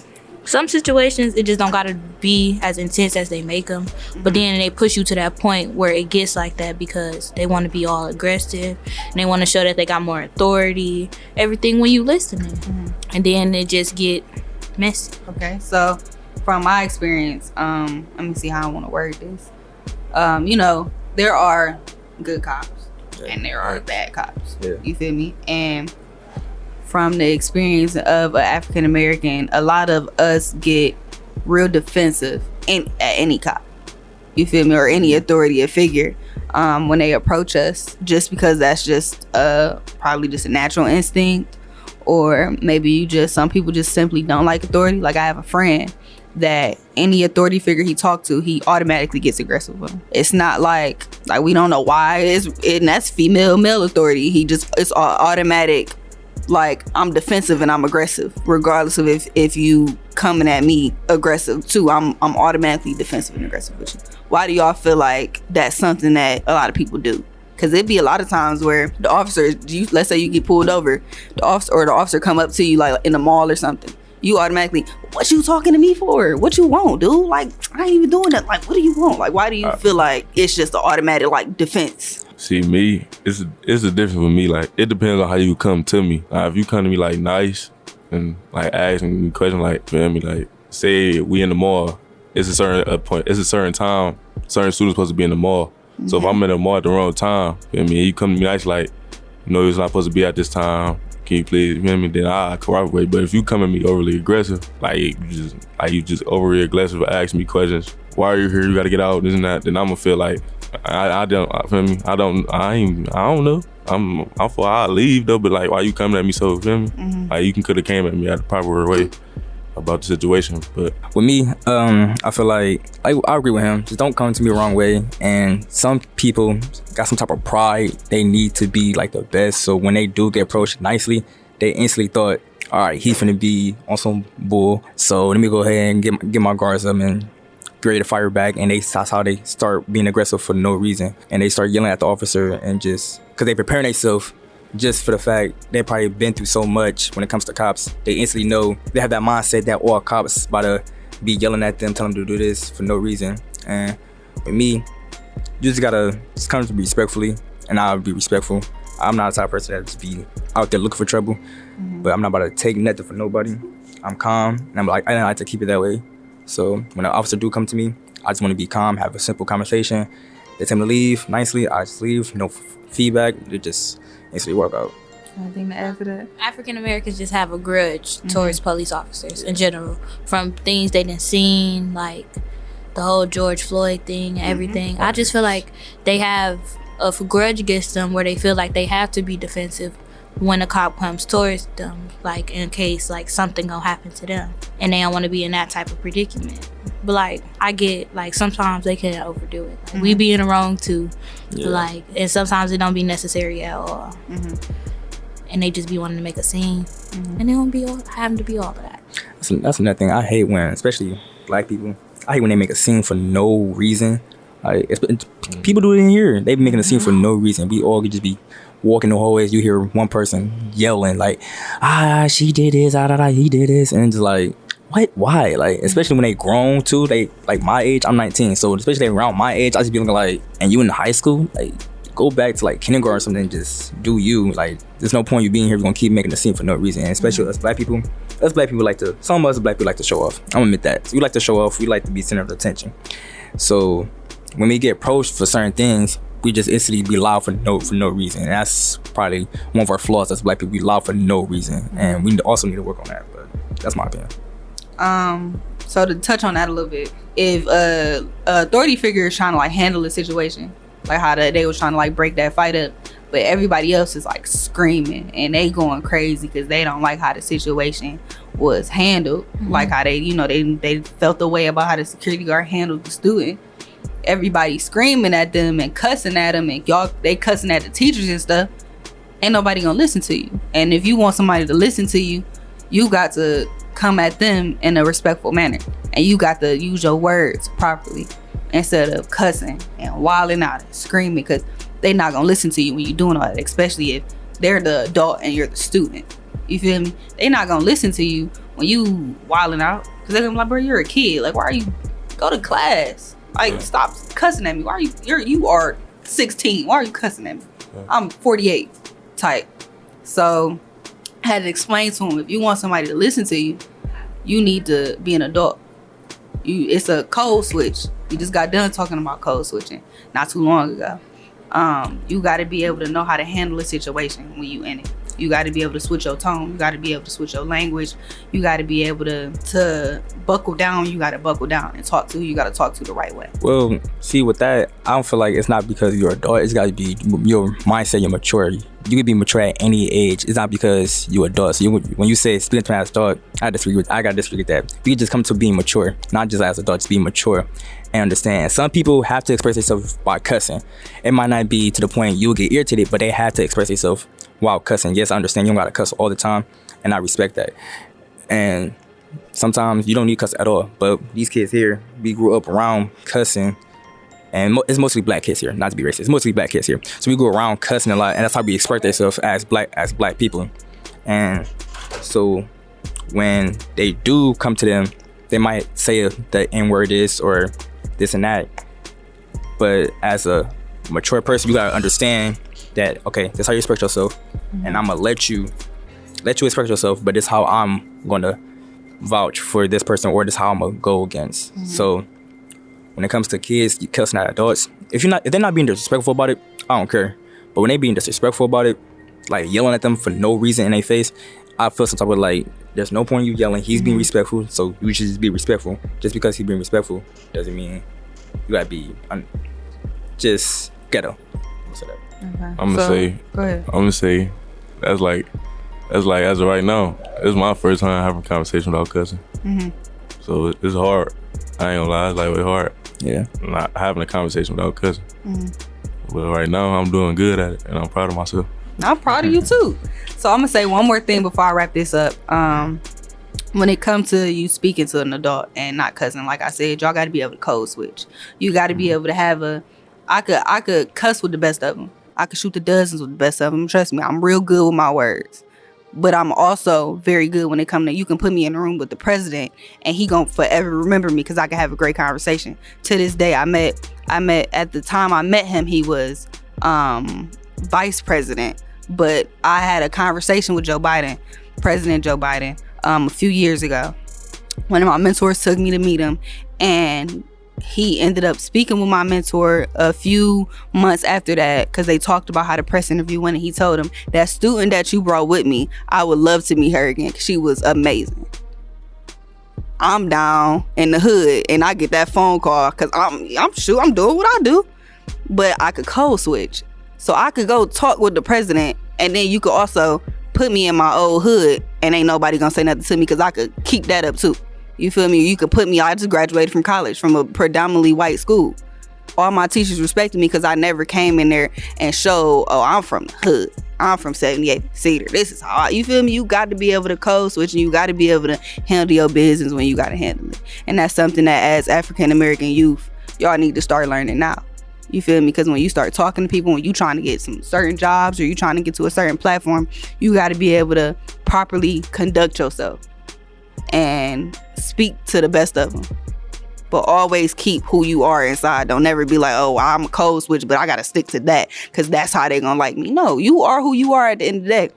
Some situations, it just don't gotta be as intense as they make them. But then they push you to that point where it gets like that because they want to be all aggressive and they want to show that they got more authority, everything when you listening. And then it just get messy. Okay, so from my experience, let me see how I want to word this. There are good cops and there are bad cops. You feel me? And from the experience of an African American, a lot of us get real defensive at any cop, you feel me, or any authority figure when they approach us, just because that's just probably just a natural instinct, or maybe some people just simply don't like authority. Like I have a friend that any authority figure he talked to, he automatically gets aggressive with him. It's not like we don't know why, and that's male authority. It's automatic. Like I'm defensive and I'm aggressive, regardless of if you coming at me aggressive too. I'm automatically defensive and aggressive with you. Why do y'all feel like that's something that a lot of people do? Because it'd be a lot of times where the officer, let's say you get pulled over, the officer come up to you like in the mall or something. You automatically, what you talking to me for? What you want, dude? Like I ain't even doing that. Like what do you want? Like why do you feel like it's just an automatic like defense? See, me, it's a difference with me. Like, it depends on how you come to me. If you come to me, like, nice and, like, asking me questions, like, feel me, like, say we in the mall, it's a certain time, certain students supposed to be in the mall. So if I'm in the mall at the wrong time, feel me, and you come to me nice, like, you know, it's not supposed to be at this time. Can you please, you know what I mean? Then I corroborate. But if you come at me overly aggressive, you just overly aggressive, ask me questions. Why are you here? You gotta get out, this and that. Then I'm gonna feel like I don't know. I'll leave though, but like, why you coming at me so, feel me? Like, you could have came at me at the proper way about the situation. But with me, I feel like I agree with him. Just don't come to me the wrong way. And some people got some type of pride. They need to be like the best. So when they do get approached nicely, they instantly thought, all right, he's finna be on some bull. So let me go ahead and get my guards up and get ready to fire back. And that's how they start being aggressive for no reason. And they start yelling at the officer and just, cause they preparing themselves just for the fact they probably been through so much when it comes to cops. They instantly know, they have that mindset that all cops about to be yelling at them, telling them to do this for no reason. And with me, you just gotta just come to me respectfully, and I'll be respectful. I'm not the type of person that just be out there looking for trouble, but I'm not about to take nothing from nobody. I'm calm, and I like to keep it that way. So when an officer do come to me, I just want to be calm, have a simple conversation. They tell me to leave nicely, I just leave, no feedback. They just instantly work out. Anything to add to that? African Americans just have a grudge towards police officers in general, from things they done seen, like the whole George Floyd thing and everything. I just feel like they have a grudge against them where they feel like they have to be defensive when a cop comes towards them, like in case like something gonna happen to them, and they don't want to be in that type of predicament. But like, I get like sometimes they can overdo it. Like, we be in the wrong too, like, and sometimes it don't be necessary at all. And they just be wanting to make a scene, and they don't be having to be all of that. That's another thing I hate when, especially black people, I hate when they make a scene for no reason. Like, people do it in here. They be making a scene for no reason. We all could just be walking the hallways. You hear one person yelling like, she did this, he did this, and it's just like, what? Why? Like, especially when they grown too. They like my age. I'm 19, so especially they around my age, I just be looking like, and you in high school, like, go back to like kindergarten or something. Just do you. Like, there's no point you being here. We're gonna keep making a scene for no reason. And especially us black people. Like to. Some of us black people like to show off. I'm gonna admit that. So we like to show off. We like to be center of attention. So when we get approached for certain things, we just instantly be loud for no reason. And that's probably one of our flaws as black people. We loud for no reason, and we also need to work on that. But that's my opinion. So to touch on that a little bit, if a authority figure is trying to like handle a situation, like how they was trying to like break that fight up, but everybody else is like screaming and they going crazy because they don't like how the situation was handled, like how they felt the way about how the security guard handled the student. Everybody screaming at them and cussing at them, and they cussing at the teachers and stuff. Ain't nobody gonna listen to you. And if you want somebody to listen to you, you got to come at them in a respectful manner, and you got to use your words properly instead of cussing and wilding out and screaming, because they not gonna listen to you when you're doing all that, especially if they're the adult and you're the student. You feel me? They not gonna listen to you when you wilding out, because they're gonna be like, bro, you're a kid. Like, why are you go to class? Like, stop cussing at me. Why are you are 16? Why are you cussing at me? I'm 48 type. So I had to explain to him, if you want somebody to listen to you, you need to be an adult. It's a code switch. We just got done talking about code switching not too long ago. You got to be able to know how to handle a situation when you in it. You got to be able to switch your tone. You got to be able to switch your language. You got to be able to buckle down. You got to buckle down and talk to who you got to talk to the right way. Well, see, with that, I don't feel like it's not because you're an adult. It's got to be your mindset, your maturity. You can be mature at any age. It's not because you're adult. So when you say split time as adult, I got to disagree with that. You just come to being mature, not just as adults, be mature and understand. Some people have to express themselves by cussing. It might not be to the point you'll get irritated, but they have to express themselves while cussing. Yes, I understand you don't gotta cuss all the time, and I respect that. And sometimes you don't need cuss at all. But these kids here, we grew up around cussing, and it's mostly black kids here. Not to be racist, it's mostly black kids here. So we go around cussing a lot, and that's how we express ourselves as black people. And so when they do come to them, they might say the N-word is or this and that. But as a mature person, you gotta understand that, okay, this is how you express yourself, and I'm gonna let you express yourself, but this is how I'm gonna vouch for this person, or this is how I'm gonna go against. So when it comes to kids, you cussing at adults, if they're not being disrespectful about it, I don't care. But when they being disrespectful about it, like yelling at them for no reason in their face, I feel some type of like, there's no point in you yelling. He's being respectful, so you should just be respectful. Just because he's being respectful doesn't mean you gotta be just ghetto. I'm gonna say. Go ahead. I'm gonna say, that's like as of right now, it's my first time having a conversation without cussing. So it's hard. I ain't gonna lie, it's like way hard. Yeah. Not having a conversation without cussing. But right now, I'm doing good at it, and I'm proud of myself. I'm proud of you too. So I'm gonna say one more thing before I wrap this up. When it comes to you speaking to an adult and not cussing, like I said, y'all got to be able to code switch. You got to be able to have I could cuss with the best of them. I could shoot the dozens with the best of them. Trust me, I'm real good with my words. But I'm also very good when it comes to, you can put me in a room with the president and he gonna forever remember me because I can have a great conversation. To this day, I met at the time I met him, he was vice president. But I had a conversation with President Joe Biden, a few years ago. One of my mentors took me to meet him, and he ended up speaking with my mentor a few months after that because they talked about how the press interview went, and he told him, that student that you brought with me, I would love to meet her again because she was amazing. I'm down in the hood and I get that phone call because I'm sure I'm doing what I do, but I could code switch. So I could go talk with the president, and then you could also put me in my old hood and ain't nobody gonna say nothing to me because I could keep that up too. You feel me? You could put me, I just graduated from college from a predominantly white school. All my teachers respected me because I never came in there and showed, oh, I'm from the hood. I'm from 78 Cedar. This is how you feel me? You got to be able to code switch, and you got to be able to handle your business when you got to handle it. And that's something that as African American youth, y'all need to start learning now. You feel me? Because when you start talking to people, when you trying to get some certain jobs or you trying to get to a certain platform, you got to be able to properly conduct yourself and speak to the best of them. But always keep who you are inside. Don't never be like, oh, I'm a code switch, but I got to stick to that because that's how they gonna like me. No, you are who you are at the end of the day.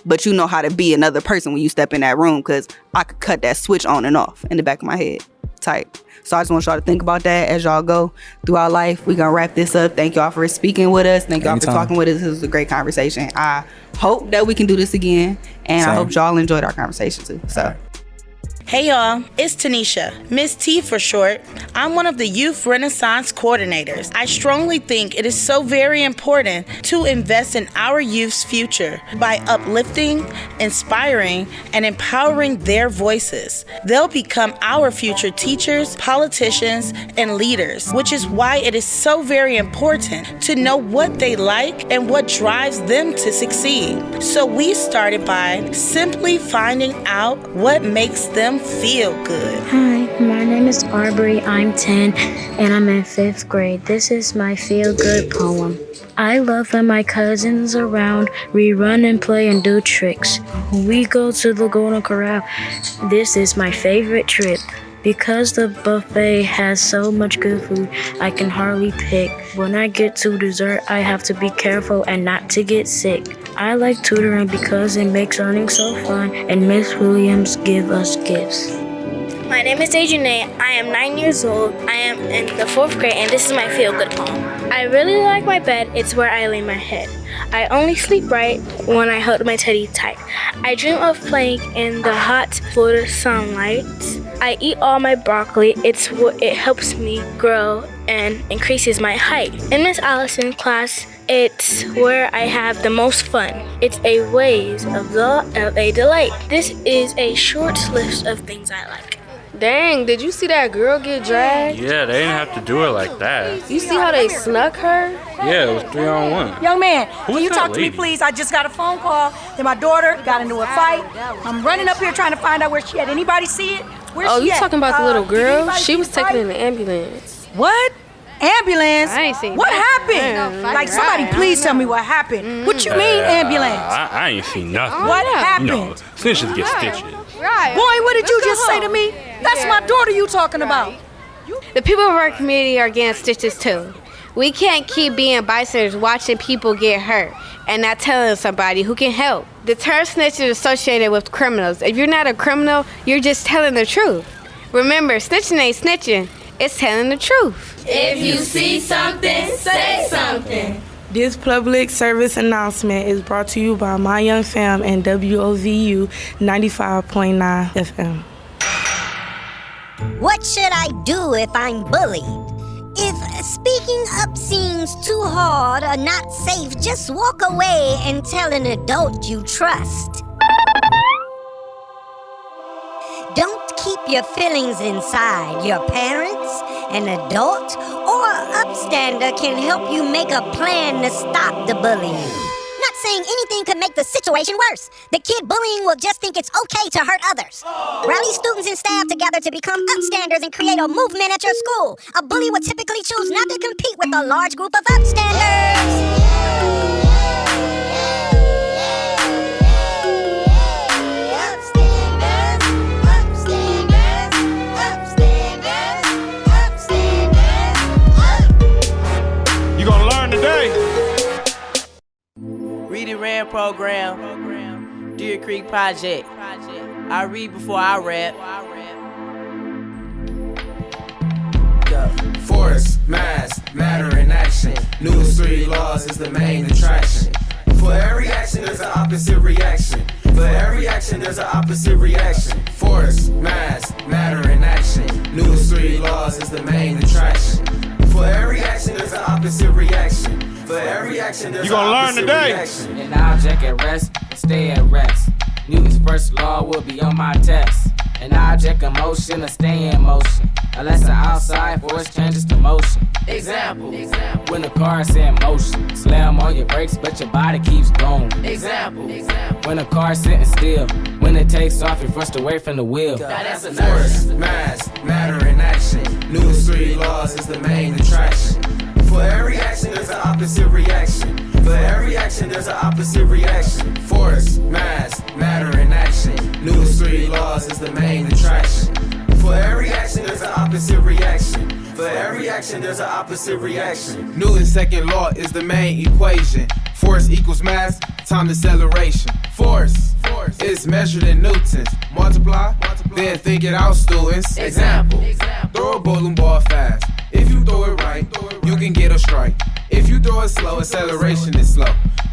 But you know how to be another person when you step in that room, because I could cut that switch on and off in the back of my head. Type. So I just want y'all to think about that as y'all go throughout life. We're going to wrap this up. Thank y'all for speaking with us. Thank y'all for talking with us. This was a great conversation. I hope that we can do this again. And I hope y'all enjoyed our conversation too. So. Hey y'all, it's Tanisha, Miss T for short. I'm one of the Youth Renaissance coordinators. I strongly think it is so very important to invest in our youth's future by uplifting, inspiring, and empowering their voices. They'll become our future teachers, politicians, and leaders, which is why it is so very important to know what they like and what drives them to succeed. So we started by simply finding out what makes them feel good. Hi, my name is Arbery. I'm 10 and I'm in 5th grade. This is my feel good poem. I love when my cousins around, we run and play and do tricks. We go to the Golden Corral. This is my favorite trip. Because the buffet has so much good food, I can hardly pick. When I get to dessert, I have to be careful and not to get sick. I like tutoring because it makes learning so fun, and Miss Williams give us gifts. My name is Dejanae. I am 9 years old. I am in the 4th grade, and this is my feel-good poem. I really like my bed. It's where I lay my head. I only sleep right when I hold my teddy tight. I dream of playing in the hot Florida sunlight. I eat all my broccoli. It helps me grow and increases my height. In Miss Allison's class, it's where I have the most fun. It's a ways of a delight. This is a short list of things I like. Dang, did you see that girl get dragged? Yeah, they didn't have to do it like that. You see how they snuck her? Yeah, it was 3-on-1. Young man, Who can you is talk that to me, lady? please? I just got a phone call that my daughter got into a fight. I'm running up here trying to find out where she at. Anybody see it? Where's Oh, she you at? talking about the little Did girl? anybody She see was the taken fight? in the ambulance. What? Ambulance? I ain't seen What that. happened? No, Like, somebody please tell me what happened. What you mean, ambulance? I ain't seen nothing. What happened? No, snitches get stitches. Right. Boy, what did you just say to me? That's my daughter you talking about. The people of our community are getting stitches too. We can't keep being bystanders watching people get hurt and not telling somebody who can help. The term snitch is associated with criminals. If you're not a criminal, you're just telling the truth. Remember, snitching ain't snitching, it's telling the truth. If you see something, say something. This public service announcement is brought to you by My Young Fam and WOVU 95.9 FM. What should I do if I'm bullied? If speaking up seems too hard or not safe, just walk away and tell an adult you trust. Don't keep your feelings inside. Your parents, an adult, or upstander can help you make a plan to stop the bullying. Not saying anything could make the situation worse. The kid bullying will just think it's okay to hurt others. Rally students and staff together to become upstanders and create a movement at your school. A bully would typically choose not to compete with a large group of upstanders. Reading-RAMM program, Deer Creek Project. I read before I rap. Force, mass, matter in action. News 3 laws is the main attraction. For every action, there's an opposite reaction. For every action, there's an opposite reaction. Force, mass, matter in action. News 3 laws is the main attraction. For every action, there's an opposite reaction. For every action, there's an opposite reaction. An object at rest and stay at rest. Newton's first law will be on my test. An object in motion or stay in motion, unless the outside force changes to motion. Example. When the car is in motion, slam on your brakes, but your body keeps going. Example. When the car is sitting still, when it takes off, you're thrust away from the wheel. That's a force, mass, matter in action. News 3 laws is the main attraction. For every action, there's an opposite reaction. For every action, there's an opposite reaction. Force, mass, matter in action. News 3 laws is the main attraction. For every action, there's an opposite reaction. For every action, there's an opposite reaction. Newton's second law is the main equation. Force equals mass, time deceleration. Force is measured in newtons. Multiply, then think it out, students. Example. Throw a bowling ball fast. If you throw it right, you can get a strike. If you throw it slow, acceleration is slow.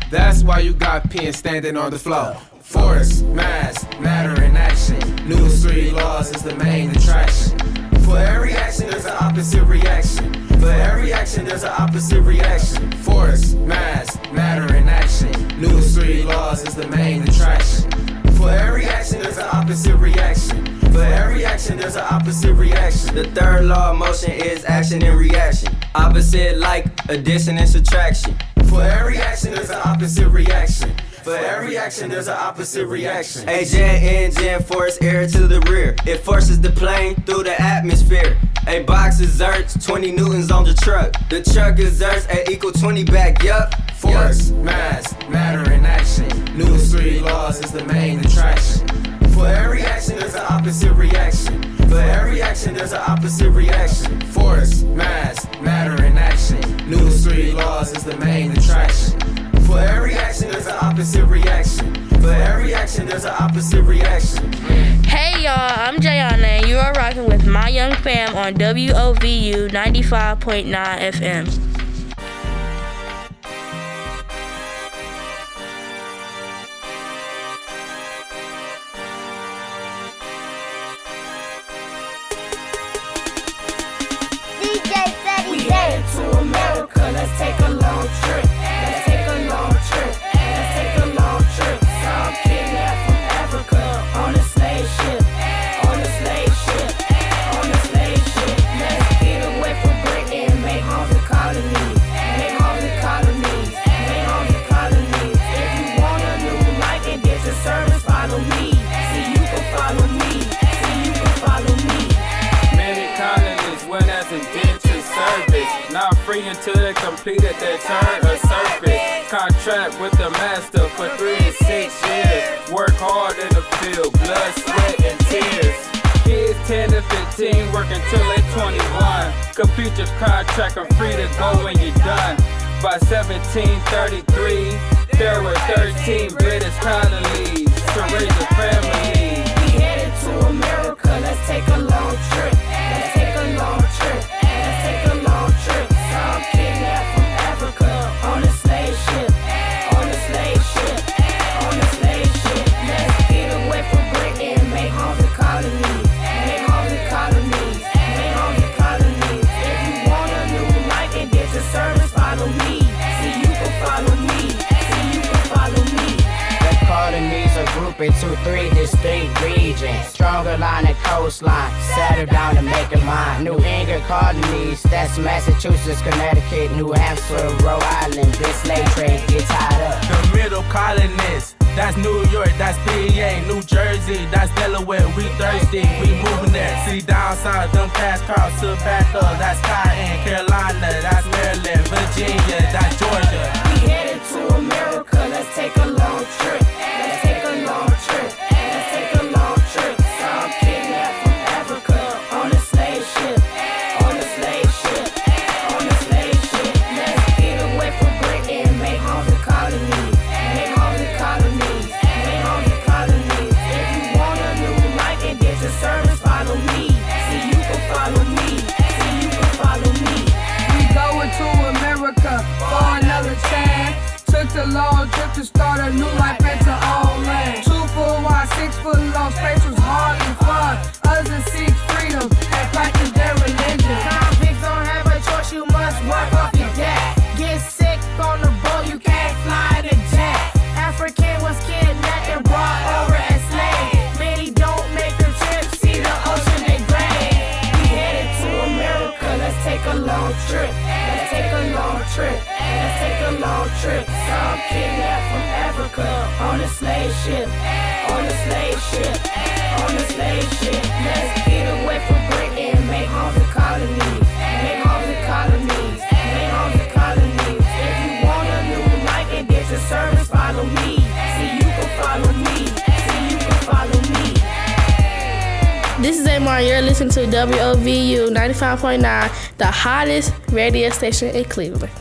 That's why you got pins standing on the floor. Force, mass, matter in action. News 3 laws is the main attraction. For every action, there's an opposite reaction. For every action, there's an opposite reaction. Force, mass, matter in action. News 3 laws is the main attraction. For every action, there's an opposite reaction. For every action, there's an opposite reaction. The third law of motion is action and reaction. Opposite like addition and subtraction. For every action, there's an opposite reaction. For every action, there's an opposite reaction. A jet engine force air to the rear. It forces the plane through the atmosphere. A box exerts 20 newtons on the truck. The truck exerts an equal 20 back, yup. Force, mass, matter in action. News 3 laws is the main attraction. For every action, there's an opposite reaction. For every action, there's an opposite reaction. Force, mass, matter in action. News 3 laws is the main attraction. For every action, there's an opposite reaction. For every action, there's an opposite reaction. Hey y'all, I'm Jayana and you are rocking with My Young Fam on WOVU 95.9 FM. We headed to America, let's take a long trip. Let's take a long trip. Let's take a long trip. Some kidnapped from Africa on a slave ship. On a slave ship. On a slave ship. Let's get away from Britain, make home the colonies. Make home the colonies. Make home the colonies. If you want a new life and digital service, follow me. See, you can follow me. See, you can follow me. Many colonies went as indentured service, not free until they completed their turn of service. Contract with the master for 3 to 6 years. Work hard in the field, blood, sweat, and tears. Kids 10 to 15 work until they 21. Complete your contract and free to go when you're done. By 1733, there were 13 British colonies to raise a family. We headed to America, let's take a long trip. Let's take a long trip. Let's take a long trip. Some kidnapped from Africa on a slave into 3 distinct regions. Stronger line and coastline, settle down and make it mine. New England colonies, that's Massachusetts, Connecticut, New Hampshire, Rhode Island. This slave trade gets tied up. The middle colonists, that's New York, that's PA, New Jersey, that's Delaware. We thirsty, we moving there. See down south, them cash crops to back up. That's Cotton, Carolina, that's Maryland, Virginia, that's Georgia. We headed to America, let's take a long trip. Let's take a long trip. Let's take a long trip. Some kidnapped from Africa on a slave ship. On a slave ship. On a slave ship. Let's get away from Britain, make homes and colonies. Make homes and colonies. Make homes and colonies. If you want a new life and get your service, follow me. See, you can follow me. See, you can follow me. We going to America for another chance. Took the long trip to start a new life into old land. 2 foot wide, 6 foot long, space was hardly fun. Others seek freedom and practice their religion. Convicts don't have a choice, you must work off your debt. Get sick on the boat, you can't fly the jet. African was kidnapped and brought over as slaves. Many don't make the trip, see the ocean they brave. We headed to America, let's take a long trip. Let's take a long trip. Let's take a long trip. Some kidnapped from Africa on a slave ship. On a slave ship. On a slave ship. Let's get away from Britain, make homes and colonies. Make homes and colonies. Make homes and colonies. If you want a new life and get your service, follow me. See, you can follow me. See, you can follow me. This is Amar. You're listening to WOVU 95.9, the hottest radio station in Cleveland.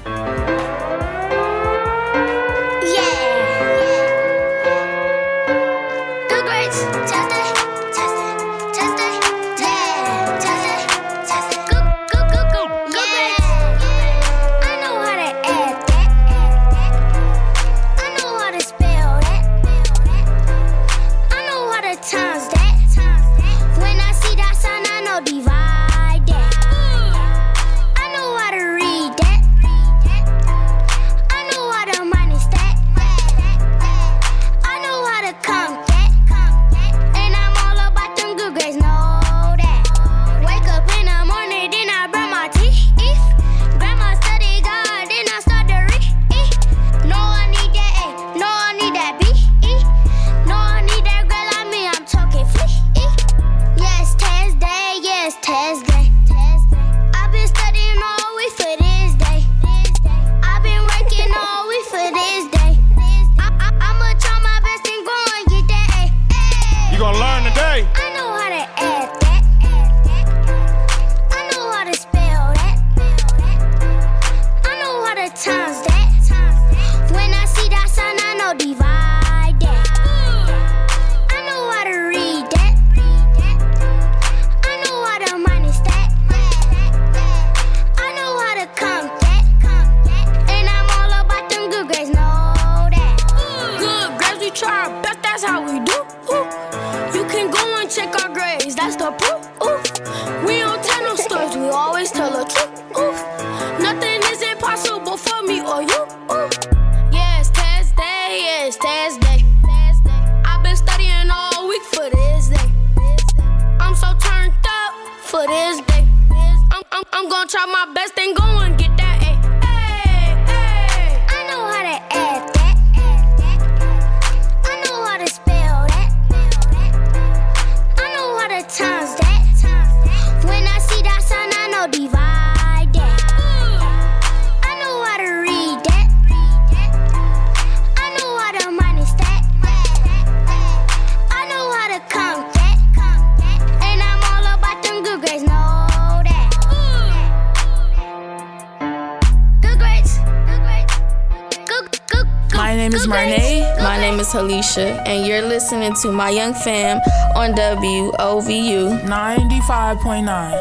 Alicia, and you're listening to My Young Fam on WOVU 95.9.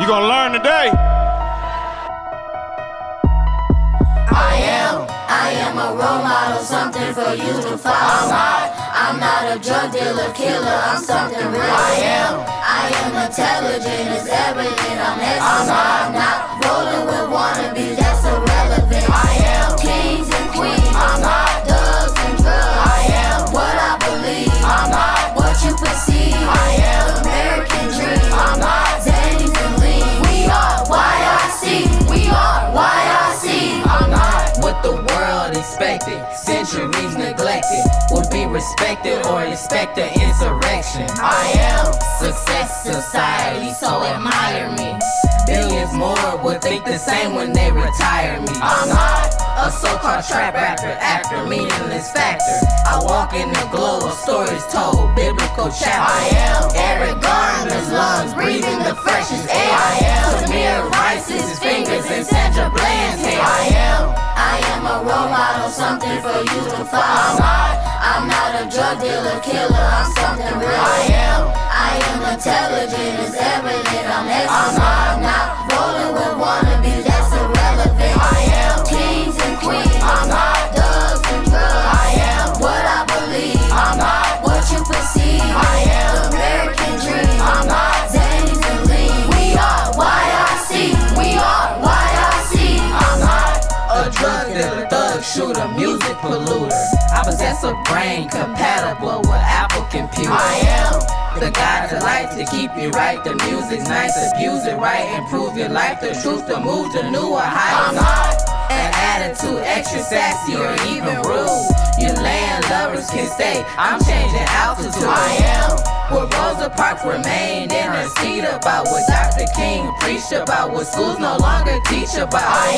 You gonna learn today? I am a role model, something for you to follow. I'm not a drug dealer, killer, I'm something real. I am intelligent, it's evident, I'm excellent. I'm not rolling with wannabes, that's irrelevant. Kings and queens, I'm not thugs and centuries neglected would be respected or expect an insurrection. I am success society, so admire me. Billions more would think the same when they retire me. I'm not a so-called trap rapper, actor, meaningless factor. I walk in the glow of stories told, biblical chapters. I am Eric Garner's lungs, breathing the freshest air. I am Tamir Rice's fingers and Sandra Bland's hair. I am a role model, something for you to follow. I'm not a drug dealer, killer, I'm something real. I am intelligent, it's evident, I'm excellent. I'm not rolling with wannabes, that's irrelevant. I am kings and queens, I'm not thugs and drugs. I am what I believe, I'm not what you perceive. I am the American dream, I'm not Zannies and lean. We are YRC, we are YRC. I'm not a drug dealer, thug shooter, music polluter. I possess a brain compatible with Apple computer. I am the guy that likes to keep you right. The music's nice, abuse it right, improve your life. The truth to move to newer heights. I'm not an attitude, extra sassy or even rude. Your land lovers can stay, I'm changing altitude. I am where Rosa Parks remained in her seat about what Dr. King preached about, what schools no longer teach about. I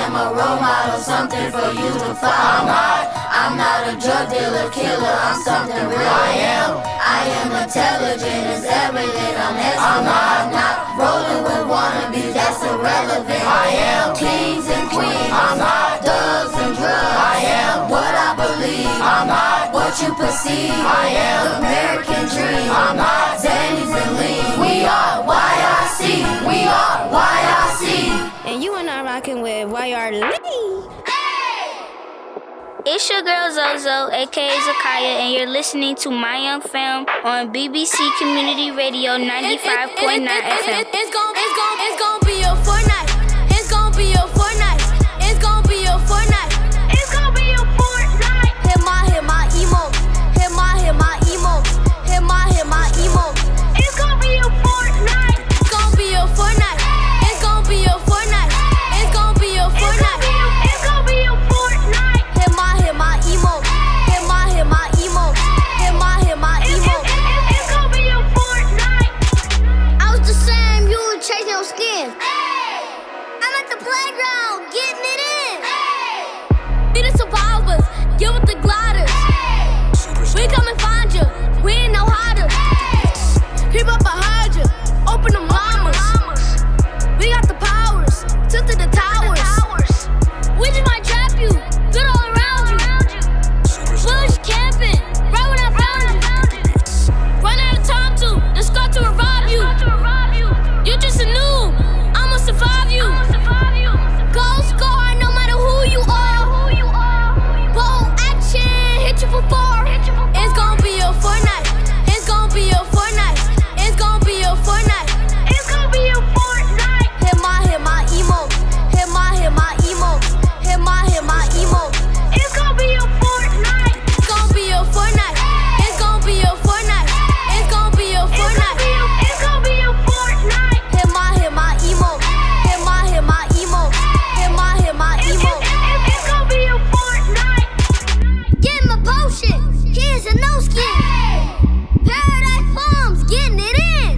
am a role model, something for you to follow. I'm not a drug dealer, killer, I'm something real. I am intelligent, it's evident, I'm excellent. I'm not rolling with wannabes, that's irrelevant. I am kings and queens, I'm not thugs and drugs. I am what I believe, I'm not what you perceive. I am the American dream, I'm not Zannies and lean. We are YRC, we are YRC. And you are not rocking with YR It's your girl Zozo, aka Zakaya, and you're listening to My Young Fam on BBC Community Radio 95.9 FM. It's gonna be a Fortnite. It's gonna be a Fortnite. It's gonna be a Fortnite. It's gonna be a Fortnite. Hit my emotes. Hit my emotes. Hit my emotes. It's gonna be a Fortnite. It's gonna be a Fortnite. It's gonna be a Fortnite. It's gonna be a Fortnite. It's gonna be a Fortnite. Hit my emotes. Hit my emotes. Hit my emotes. It's gonna be a Fortnite. I was the same, you were chasing your skin. I'm at the playground, getting it in. Be the survivors, get with the gliders. We come and find you, we ain't no hiders. Creep up behind you, open them llamas. We got the powers, took to the towers. We just might trap you, good all around you. Bush camping, right when I found you. Run out of time to, let's start to revive you. You just a noob, I'ma survive you. Go score, no matter who you are. Bold action, hit you for 4. It's gonna be a Fortnite. It's gonna be a Fortnite. It's gonna be a Fortnite. It's gonna be a Fortnite. Hit my emotes. Hit my emotes. Hit my emotes. It's gonna be a Fortnite. It's gonna be a Fortnite. It's gonna be a Fortnite. It's gonna be a Fortnite. It's gonna be a Fortnite. Hit my emotes. Hit my emotes. Hit my emotes. It's gonna be a Fortnite. Get him a potion, here's a no skin. Paradise Farms, getting it in.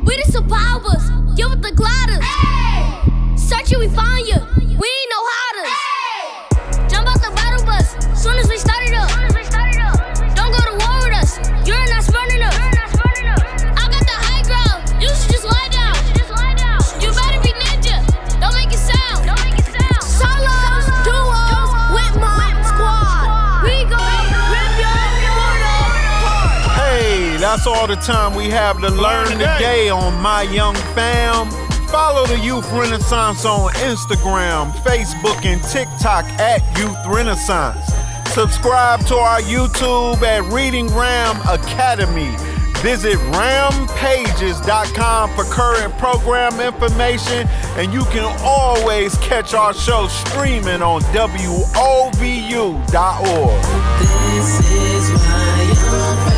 We the survivors, get with the gliders. Search you, we find you. We ain't no hiders. Jump out the battle bus, soon as we started up. Don't go to war with us, you're not running up. I got the high ground, you should just lie down. You better be ninja, don't make it sound. Solos, duos, with my squad. We gon' rip your water. Hey, that's all the time we have to learn today on My Young Fam. Follow the Youth Renaissance on Instagram, Facebook, and TikTok at Youth Renaissance. Subscribe to our YouTube at Reading-RAMM Academy. Visit rampages.com for current program information, and you can always catch our show streaming on WOVU.org. This is my young